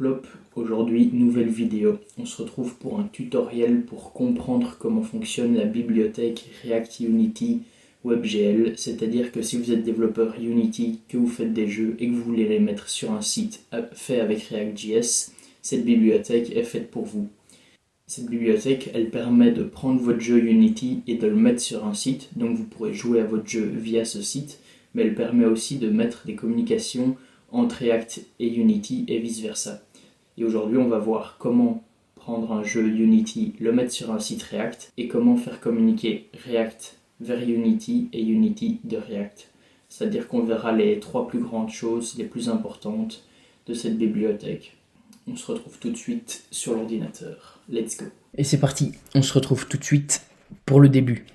Plop, aujourd'hui nouvelle vidéo. On se retrouve pour un tutoriel pour comprendre comment fonctionne la bibliothèque React Unity WebGL, c'est-à-dire que si vous êtes développeur Unity, que vous faites des jeux et que vous voulez les mettre sur un site fait avec React.js, cette bibliothèque est faite pour vous. Cette bibliothèque, elle permet de prendre votre jeu Unity et de le mettre sur un site, donc vous pourrez jouer à votre jeu via ce site, mais elle permet aussi de mettre des communications entre React et Unity et vice versa. Et aujourd'hui, on va voir comment prendre un jeu Unity, le mettre sur un site React et comment faire communiquer React vers Unity et Unity de React. C'est-à-dire qu'on verra les 3 plus grandes choses, les plus importantes de cette bibliothèque. On se retrouve tout de suite sur l'ordinateur. Let's go. Et c'est parti, on se retrouve tout de suite pour le début.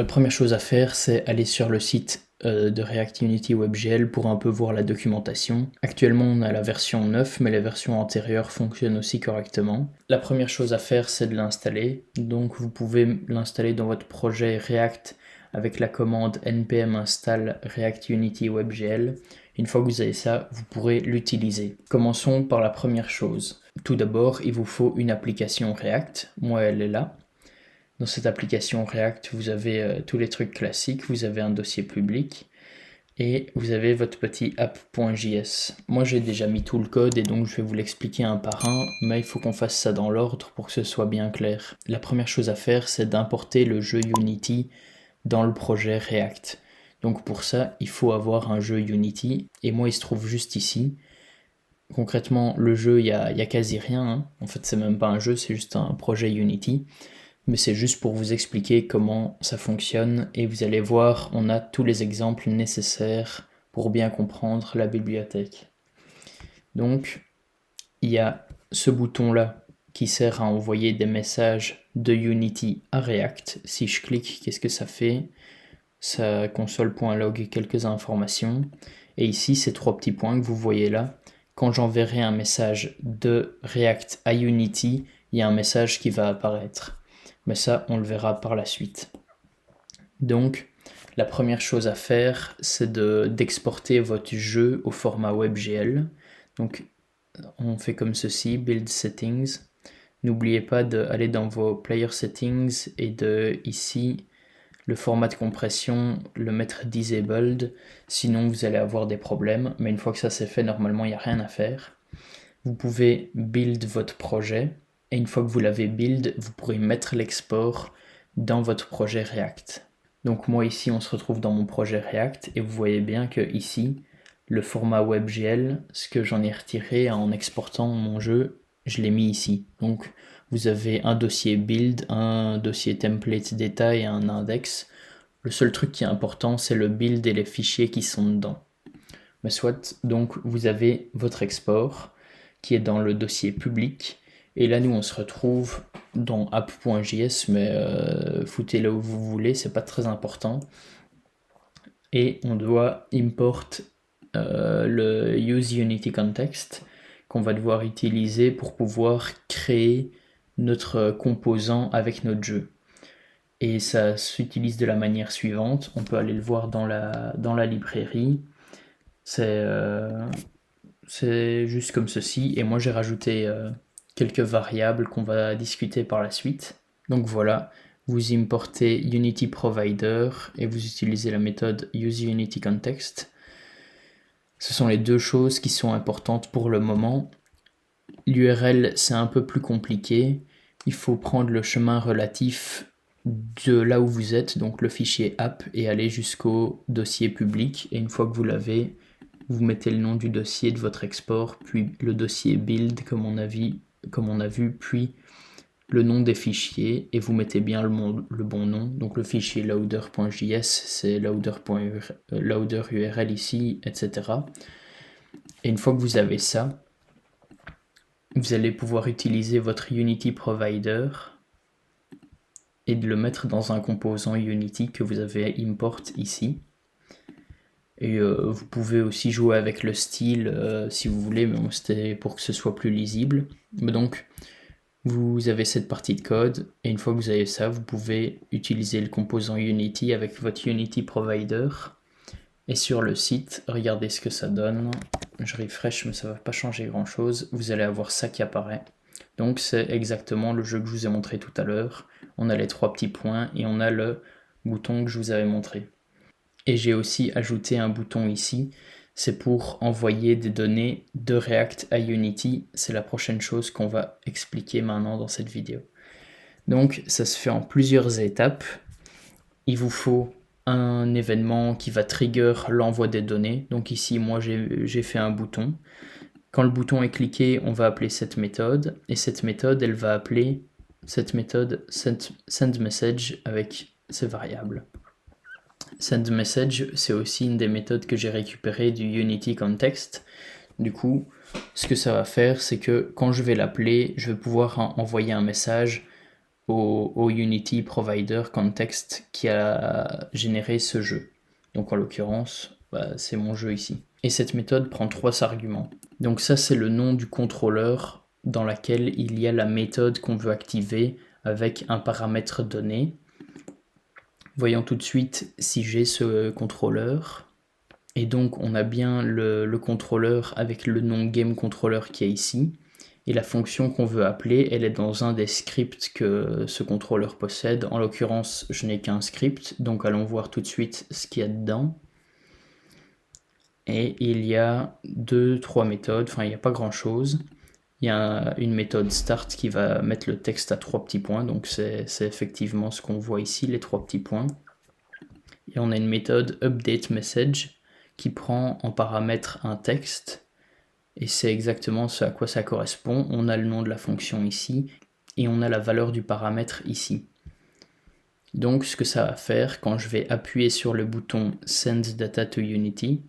Première chose à faire, c'est aller sur le site de React Unity WebGL pour un peu voir la documentation. Actuellement, on a la version 9, mais les versions antérieures fonctionnent aussi correctement. La première chose à faire, c'est de l'installer. Donc, vous pouvez l'installer dans votre projet React avec la commande npm install React Unity WebGL. Une fois que vous avez ça, vous pourrez l'utiliser. Commençons par la première chose. Tout d'abord, il vous faut une application React. Moi, elle est là. Dans cette application React, vous avez tous les trucs classiques, vous avez un dossier public et vous avez votre petit app.js. Moi, j'ai déjà mis tout le code et donc je vais vous l'expliquer un par un, mais il faut qu'on fasse ça dans l'ordre pour que ce soit bien clair. La première chose à faire, c'est d'importer le jeu Unity dans le projet React. Donc pour ça, il faut avoir un jeu Unity et moi, il se trouve juste ici. Concrètement, le jeu, il y a quasi rien, hein. En fait, c'est même pas un jeu, c'est juste un projet Unity. Mais c'est juste pour vous expliquer comment ça fonctionne et vous allez voir, on a tous les exemples nécessaires pour bien comprendre la bibliothèque. Donc, il y a ce bouton-là qui sert à envoyer des messages de Unity à React. Si je clique, qu'est-ce que ça fait ? Ça console.log quelques informations. Et ici, ces 3 petits points que vous voyez là, quand j'enverrai un message de React à Unity, il y a un message qui va apparaître. Mais ça, on le verra par la suite. Donc, la première chose à faire, c'est d'exporter votre jeu au format WebGL. Donc, on fait comme ceci, Build Settings. N'oubliez pas d'aller dans vos Player Settings et de, ici, le format de compression, le mettre Disabled. Sinon, vous allez avoir des problèmes. Mais une fois que ça c'est fait, normalement, il n'y a rien à faire. Vous pouvez build votre projet. Et une fois que vous l'avez build, vous pourrez mettre l'export dans votre projet React. Donc moi ici, on se retrouve dans mon projet React et vous voyez bien que ici, le format WebGL, ce que j'en ai retiré en exportant mon jeu, je l'ai mis ici. Donc vous avez un dossier build, un dossier template data et un index. Le seul truc qui est important, c'est le build et les fichiers qui sont dedans. Mais soit, donc vous avez votre export qui est dans le dossier public. Et là, nous, on se retrouve dans app.js, mais foutez-le où vous voulez, c'est pas très important. Et on doit import le use Unity context qu'on va devoir utiliser pour pouvoir créer notre composant avec notre jeu. Et ça s'utilise de la manière suivante. On peut aller le voir dans la librairie. C'est juste comme ceci. Et moi, j'ai rajouté quelques variables qu'on va discuter par la suite. Donc voilà, vous importez Unity Provider et vous utilisez la méthode useUnityContext. Ce sont les 2 choses qui sont importantes pour le moment. L'URL, c'est un peu plus compliqué. Il faut prendre le chemin relatif de là où vous êtes, donc le fichier app, et aller jusqu'au dossier public. Et une fois que vous l'avez, vous mettez le nom du dossier de votre export, puis le dossier build comme on a vu, puis le nom des fichiers, et vous mettez bien le bon nom. Donc le fichier loader.js, c'est loader URL ici, etc. Et une fois que vous avez ça, vous allez pouvoir utiliser votre Unity Provider et de le mettre dans un composant Unity que vous avez import ici. Et vous pouvez aussi jouer avec le style si vous voulez, mais c'était pour que ce soit plus lisible. Mais donc, vous avez cette partie de code, et une fois que vous avez ça, vous pouvez utiliser le composant Unity avec votre Unity Provider. Et sur le site, regardez ce que ça donne. je refresh mais ça va pas changer grand chose, vous allez avoir ça qui apparaît. Donc c'est exactement le jeu que je vous ai montré tout à l'heure. On a les 3 petits points et on a le bouton que je vous avais montré. Et j'ai aussi ajouté un bouton ici, c'est pour envoyer des données de React à Unity. C'est la prochaine chose qu'on va expliquer maintenant dans cette vidéo. Donc ça se fait en plusieurs étapes. Il vous faut un événement qui va trigger l'envoi des données. Donc ici, moi j'ai fait un bouton. Quand le bouton est cliqué, on va appeler cette méthode. Et cette méthode, elle va appeler cette méthode sendMessage avec ses variables. SendMessage, c'est aussi une des méthodes que j'ai récupérées du Unity Context. Du coup, ce que ça va faire, c'est que quand je vais l'appeler, je vais pouvoir envoyer un message au Unity Provider Context qui a généré ce jeu. Donc en l'occurrence, c'est mon jeu ici. Et cette méthode prend 3 arguments. Donc ça, c'est le nom du contrôleur dans lequel il y a la méthode qu'on veut activer avec un paramètre donné. Voyons tout de suite si j'ai ce contrôleur. Et donc on a bien le contrôleur avec le nom GameController qui est ici. Et la fonction qu'on veut appeler, elle est dans un des scripts que ce contrôleur possède. En l'occurrence, je n'ai qu'un script, donc allons voir tout de suite ce qu'il y a dedans. Et il y a 2-3 méthodes, enfin il n'y a pas grand chose. Il y a une méthode start qui va mettre le texte à 3 petits points, donc c'est effectivement ce qu'on voit ici, les 3 petits points. Et on a une méthode updateMessage qui prend en paramètre un texte, et c'est exactement ce à quoi ça correspond. On a le nom de la fonction ici, et on a la valeur du paramètre ici. Donc ce que ça va faire, quand je vais appuyer sur le bouton Send Data to Unity,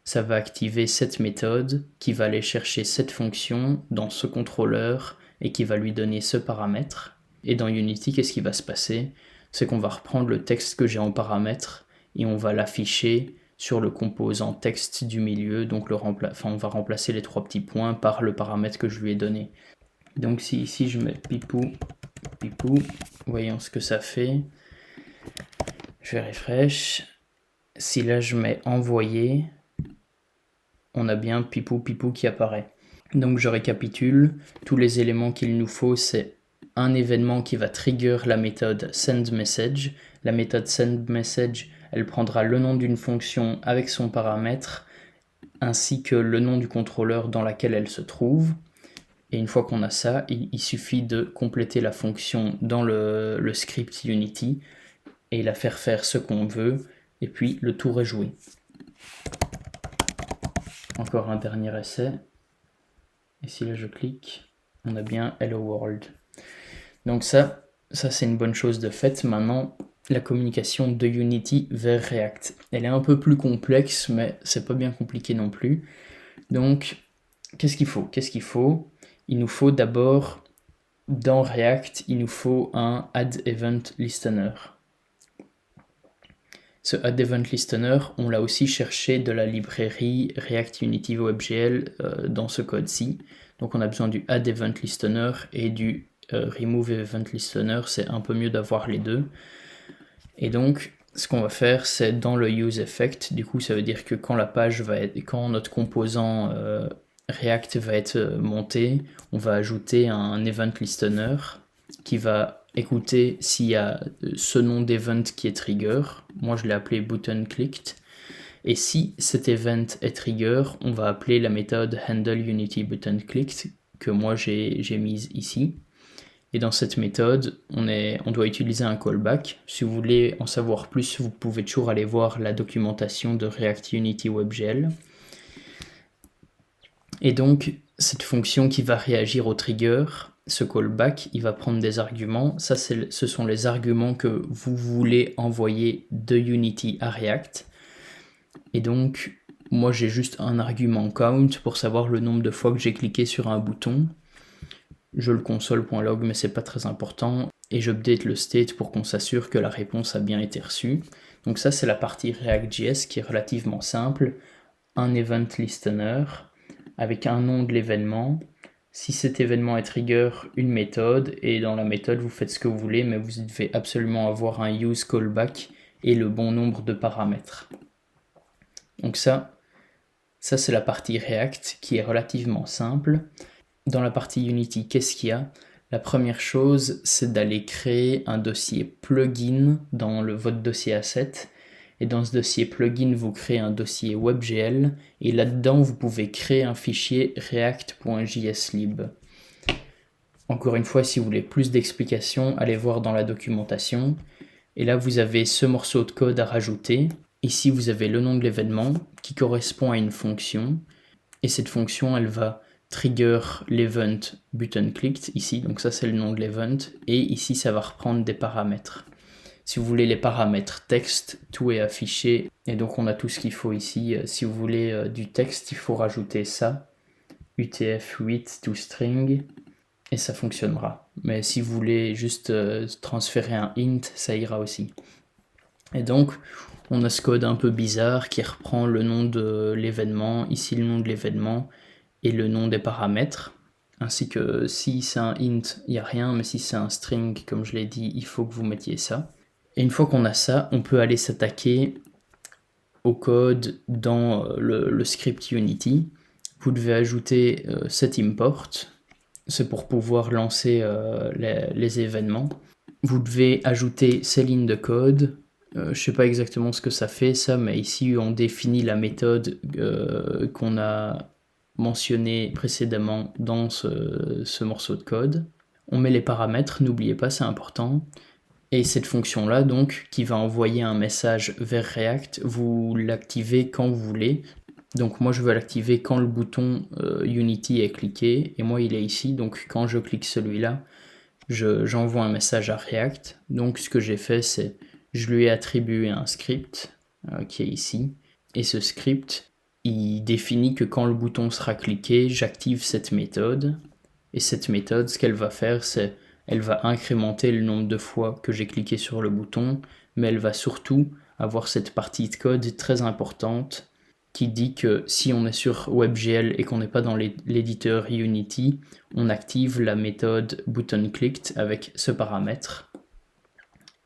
ça va activer cette méthode qui va aller chercher cette fonction dans ce contrôleur et qui va lui donner ce paramètre. Et dans Unity, qu'est-ce qui va se passer? C'est qu'on va reprendre le texte que j'ai en paramètre et on va l'afficher sur le composant texte du milieu. Donc on va remplacer les 3 petits points par le paramètre que je lui ai donné. Donc si ici je mets pipou, voyons ce que ça fait. Je vais refresh. Si là je mets envoyer, on a bien pipou qui apparaît. Donc je récapitule, tous les éléments qu'il nous faut, c'est un événement qui va trigger la méthode sendMessage. La méthode sendMessage, elle prendra le nom d'une fonction avec son paramètre, ainsi que le nom du contrôleur dans lequel elle se trouve. Et une fois qu'on a ça, il suffit de compléter la fonction dans le script Unity et la faire ce qu'on veut, et puis le tour est joué. Encore un dernier essai. Et si là je clique, on a bien Hello World. Donc ça c'est une bonne chose de fait. Maintenant, la communication de Unity vers React. Elle est un peu plus complexe, mais c'est pas bien compliqué non plus. Donc, qu'est-ce qu'il faut? Il nous faut d'abord, dans React, il nous faut un Add Event Listener. Ce Add Event Listener, on l'a aussi cherché de la librairie React Unity WebGL dans ce code-ci. Donc on a besoin du Add Event Listener et du Remove Event Listener. C'est un peu mieux d'avoir les deux. Et donc ce qu'on va faire, c'est dans le Use Effect. Du coup, ça veut dire que quand notre composant React va être monté, on va ajouter un Event Listener qui va écouter s'il y a ce nom d'event qui est trigger. Moi je l'ai appelé button clicked. Et si cet event est trigger, on va appeler la méthode handle unity button clicked que moi j'ai mise ici. Et dans cette méthode, on doit utiliser un callback. Si vous voulez en savoir plus, vous pouvez toujours aller voir la documentation de React Unity WebGL. Et donc cette fonction qui va réagir au trigger, ce callback, il va prendre des arguments. Ça, ce sont les arguments que vous voulez envoyer de Unity à React. Et donc, moi, j'ai juste un argument count pour savoir le nombre de fois que j'ai cliqué sur un bouton. Je le console.log, mais c'est pas très important. Et j'update le state pour qu'on s'assure que la réponse a bien été reçue. Donc ça, c'est la partie React.js qui est relativement simple. Un event listener avec un nom de l'événement. Si cet événement est trigger, une méthode, et dans la méthode, vous faites ce que vous voulez, mais vous devez absolument avoir un use callback et le bon nombre de paramètres. Donc ça, Ça, c'est la partie React qui est relativement simple. Dans la partie Unity, qu'est-ce qu'il y a? La première chose, c'est d'aller créer un dossier plugin dans votre dossier asset. Et dans ce dossier plugin, vous créez un dossier WebGL. Et là-dedans, vous pouvez créer un fichier react.jslib. Encore une fois, si vous voulez plus d'explications, allez voir dans la documentation. Et là, vous avez ce morceau de code à rajouter. Ici, vous avez le nom de l'événement qui correspond à une fonction. Et cette fonction, elle va trigger l'event button clicked ici. Donc ça, c'est le nom de l'event. Et ici, ça va reprendre des paramètres. Si vous voulez les paramètres texte, tout est affiché. Et donc, on a tout ce qu'il faut ici. Si vous voulez du texte, il faut rajouter ça. UTF-8 toString. Et ça fonctionnera. Mais si vous voulez juste transférer un int, ça ira aussi. Et donc, on a ce code un peu bizarre qui reprend le nom de l'événement, ici le nom de l'événement et le nom des paramètres. Ainsi que si c'est un int, il n'y a rien, mais si c'est un string, comme je l'ai dit, il faut que vous mettiez ça. Et une fois qu'on a ça, on peut aller s'attaquer au code dans le script Unity. Vous devez ajouter cet import. C'est pour pouvoir lancer les événements. Vous devez ajouter ces lignes de code. Je ne sais pas exactement ce que ça fait ça, mais ici on définit la méthode qu'on a mentionnée précédemment dans ce morceau de code. On met les paramètres, n'oubliez pas, c'est important. Et cette fonction-là, donc, qui va envoyer un message vers React, vous l'activez quand vous voulez. Donc moi je veux l'activer quand le bouton Unity est cliqué, et moi il est ici, donc quand je clique celui-là, j'envoie un message à React. Donc ce que j'ai fait, c'est je lui ai attribué un script qui est ici, et ce script, il définit que quand le bouton sera cliqué, j'active cette méthode, et cette méthode, ce qu'elle va faire, c'est elle va incrémenter le nombre de fois que j'ai cliqué sur le bouton, mais elle va surtout avoir cette partie de code très importante qui dit que si on est sur WebGL et qu'on n'est pas dans l'éditeur Unity, on active la méthode buttonClicked avec ce paramètre.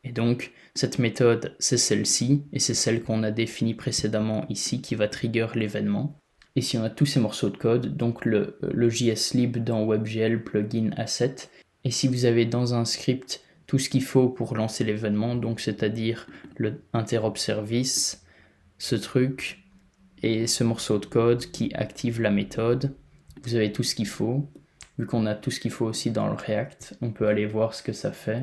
Et donc, cette méthode, c'est celle-ci, et c'est celle qu'on a définie précédemment ici, qui va trigger l'événement. Ici, on a tous ces morceaux de code, donc le JSLib dans WebGL plugin asset. Et si vous avez dans un script tout ce qu'il faut pour lancer l'événement, donc c'est-à-dire le interop service, ce truc, et ce morceau de code qui active la méthode, vous avez tout ce qu'il faut. Vu qu'on a tout ce qu'il faut aussi dans le React, on peut aller voir ce que ça fait.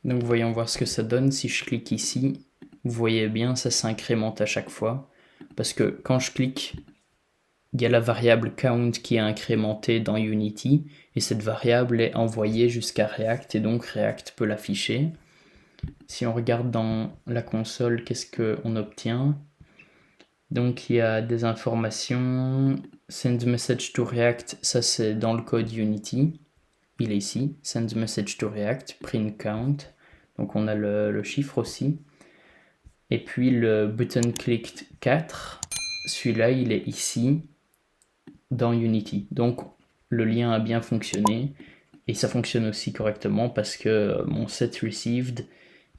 Donc voyons voir ce que ça donne. Si je clique ici, vous voyez bien, ça s'incrémente à chaque fois. Parce que quand je clique, il y a la variable count qui est incrémentée dans Unity. Et cette variable est envoyée jusqu'à React, et donc React peut l'afficher. Si on regarde dans la console, qu'est-ce qu'on obtient ? Donc il y a des informations, send message to React, ça c'est dans le code Unity, il est ici, send message to React, print count, donc on a le chiffre aussi. Et puis le button clicked 4, celui-là il est ici, dans Unity. Donc le lien a bien fonctionné, et ça fonctionne aussi correctement parce que mon set received,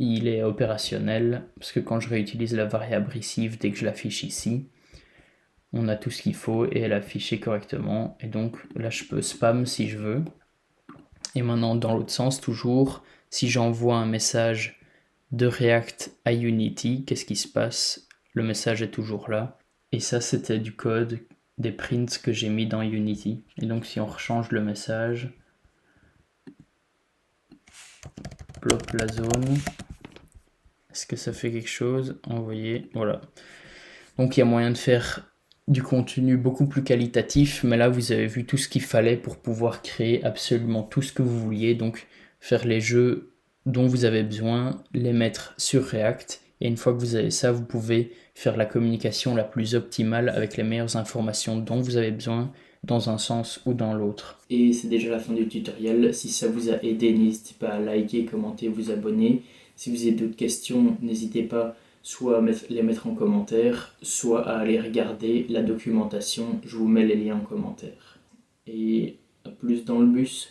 il est opérationnel, parce que quand je réutilise la variable receive dès que je l'affiche ici, on a tout ce qu'il faut et elle est affichée correctement. Et donc là, je peux spam si je veux. Et maintenant, dans l'autre sens, toujours, si j'envoie un message de React à Unity, qu'est-ce qui se passe? Le message est toujours là. Et ça, c'était du code des prints que j'ai mis dans Unity. Et donc, si on rechange le message, plop la zone. Est-ce que ça fait quelque chose? Envoyer, voilà. Donc il y a moyen de faire du contenu beaucoup plus qualitatif, mais là vous avez vu tout ce qu'il fallait pour pouvoir créer absolument tout ce que vous vouliez, donc faire les jeux dont vous avez besoin, les mettre sur React, et une fois que vous avez ça, vous pouvez faire la communication la plus optimale avec les meilleures informations dont vous avez besoin, dans un sens ou dans l'autre. Et c'est déjà la fin du tutoriel. Si ça vous a aidé, n'hésitez pas à liker, commenter, vous abonner. Si vous avez d'autres questions, n'hésitez pas soit à les mettre en commentaire, soit à aller regarder la documentation. Je vous mets les liens en commentaire. Et à plus dans le bus.